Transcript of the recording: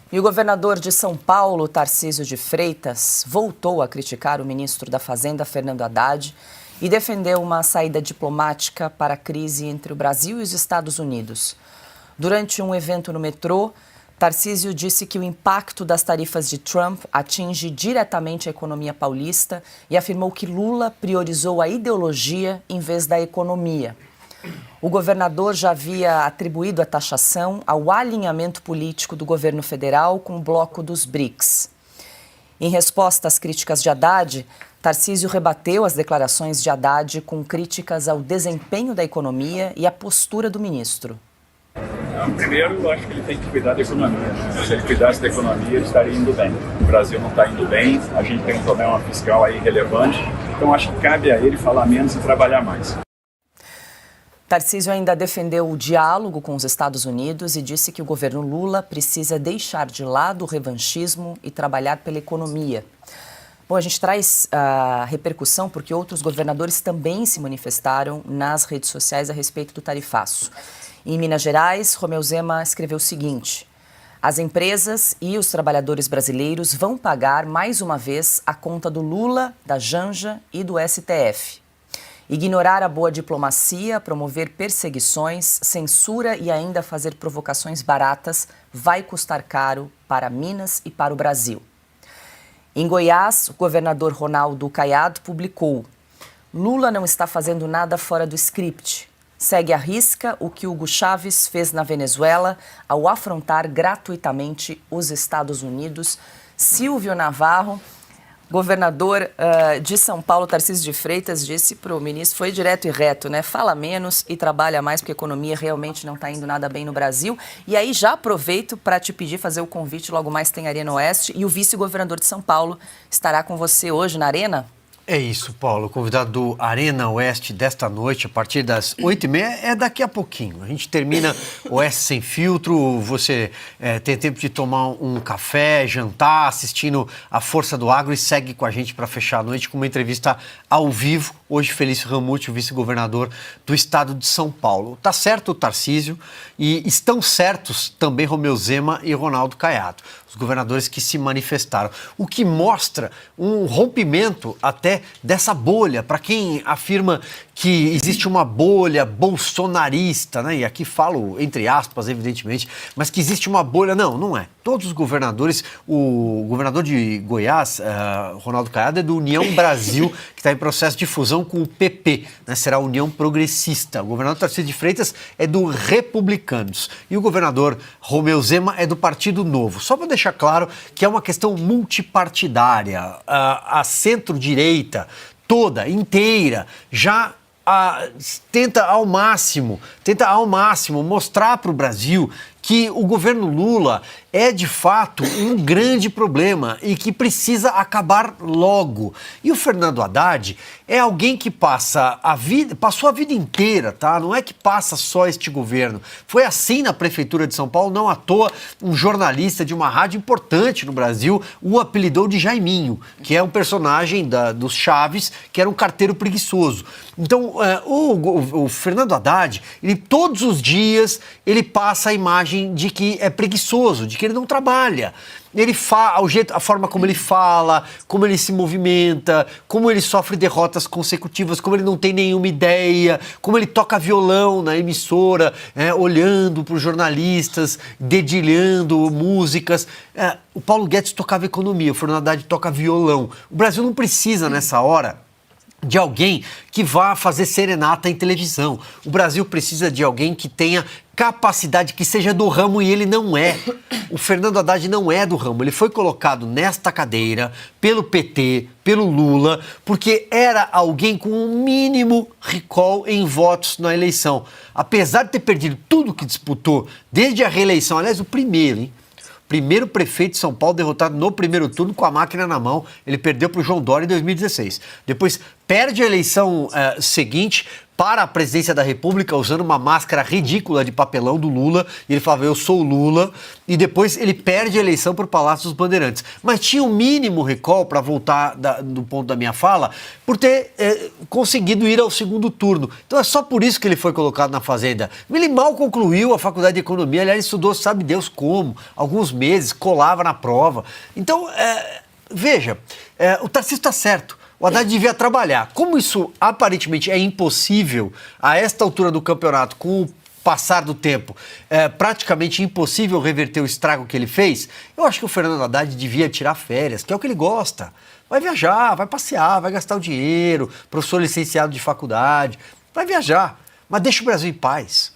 E o governador de São Paulo, Tarcísio de Freitas, voltou a criticar o ministro da Fazenda, Fernando Haddad, e defendeu uma saída diplomática para a crise entre o Brasil e os Estados Unidos. Durante um evento no metrô, Tarcísio disse que o impacto das tarifas de Trump atinge diretamente a economia paulista e afirmou que Lula priorizou a ideologia em vez da economia. O governador já havia atribuído a taxação ao alinhamento político do governo federal com o bloco dos BRICS. Em resposta às críticas de Haddad, Tarcísio rebateu as declarações de Haddad com críticas ao desempenho da economia e à postura do ministro. Primeiro, eu acho que ele tem que cuidar da economia. Se ele cuidasse da economia, ele estaria indo bem. O Brasil não está indo bem, a gente tem um problema fiscal aí relevante, então acho que cabe a ele falar menos e trabalhar mais. Tarcísio ainda defendeu o diálogo com os Estados Unidos e disse que o governo Lula precisa deixar de lado o revanchismo e trabalhar pela economia. Bom, a gente traz a repercussão porque outros governadores também se manifestaram nas redes sociais a respeito do tarifaço. Em Minas Gerais, Romeu Zema escreveu o seguinte: as empresas e os trabalhadores brasileiros vão pagar mais uma vez a conta do Lula, da Janja e do STF. Ignorar a boa diplomacia, promover perseguições, censura e ainda fazer provocações baratas vai custar caro para Minas e para o Brasil. Em Goiás, o governador Ronaldo Caiado publicou: Lula não está fazendo nada fora do script. Segue à risca o que Hugo Chávez fez na Venezuela ao afrontar gratuitamente os Estados Unidos. Silvio Navarro, governador de São Paulo, Tarcísio de Freitas, disse para o ministro, foi direto e reto, né? Fala menos e trabalha mais, porque a economia realmente não está indo nada bem no Brasil. E aí já aproveito para te pedir, fazer o convite, logo mais tem Arena Oeste, e o vice-governador de São Paulo estará com você hoje na Arena? É isso, Paulo. O convidado do Arena Oeste desta noite, a partir das 8h30, é daqui a pouquinho. A gente termina o Oeste Sem Filtro, você tem tempo de tomar um café, jantar, assistindo a Força do Agro e segue com a gente para fechar a noite com uma entrevista ao vivo. Hoje, Felício Ramute, o vice-governador do estado de São Paulo. Tá certo o Tarcísio e estão certos também Romeu Zema e Ronaldo Caiado, os governadores que se manifestaram. O que mostra um rompimento até dessa bolha, para quem afirma que existe uma bolha bolsonarista, né? E aqui falo entre aspas, evidentemente, mas que existe uma bolha. Não é. Todos os governadores, o governador de Goiás, Ronaldo Caiado, é do União Brasil, que está em processo de fusão com o PP, né? Será a União Progressista. O governador Tarcísio de Freitas é do Republicanos e o governador Romeu Zema é do Partido Novo. Só para deixar claro que é uma questão multipartidária. A centro-direita toda, inteira, já tenta ao máximo mostrar para o Brasil que o governo Lula é, de fato, um grande problema e que precisa acabar logo. E o Fernando Haddad é alguém que passou a vida inteira, tá? Não é que passa só este governo. Foi assim na Prefeitura de São Paulo, não à toa, um jornalista de uma rádio importante no Brasil o apelidou de Jaiminho, que é um personagem dos Chaves, que era um carteiro preguiçoso. Então, o Fernando Haddad, todos os dias, ele passa a imagem de que é preguiçoso, de que ele não trabalha. A forma como ele fala, como ele se movimenta, como ele sofre derrotas consecutivas, como ele não tem nenhuma ideia, como ele toca violão na emissora, olhando para os jornalistas, dedilhando músicas. O Paulo Guedes tocava economia, o Fernando Haddad toca violão. O Brasil não precisa, nessa hora, de alguém que vá fazer serenata em televisão. O Brasil precisa de alguém que tenha capacidade, que seja do ramo, e ele não é. O Fernando Haddad não é do ramo. Ele foi colocado nesta cadeira pelo PT, pelo Lula, porque era alguém com um mínimo recall em votos na eleição. Apesar de ter perdido tudo que disputou, desde a reeleição, aliás, o primeiro prefeito de São Paulo derrotado no primeiro turno com a máquina na mão. Ele perdeu para o João Dória em 2016. Depois perde a eleição seguinte, para a presidência da República usando uma máscara ridícula de papelão do Lula, e ele falava, eu sou o Lula, e depois ele perde a eleição para o Palácio dos Bandeirantes. Mas tinha um mínimo recall, para voltar do ponto da minha fala, por ter conseguido ir ao segundo turno. Então é só por isso que ele foi colocado na Fazenda. Ele mal concluiu a faculdade de Economia, aliás, estudou sabe Deus como, alguns meses, colava na prova. Então, veja, o Tarcísio está certo. O Haddad devia trabalhar. Como isso aparentemente é impossível a esta altura do campeonato, com o passar do tempo, praticamente impossível reverter o estrago que ele fez, eu acho que o Fernando Haddad devia tirar férias, que é o que ele gosta. Vai viajar, vai passear, vai gastar o dinheiro, professor licenciado de faculdade, vai viajar, mas deixa o Brasil em paz.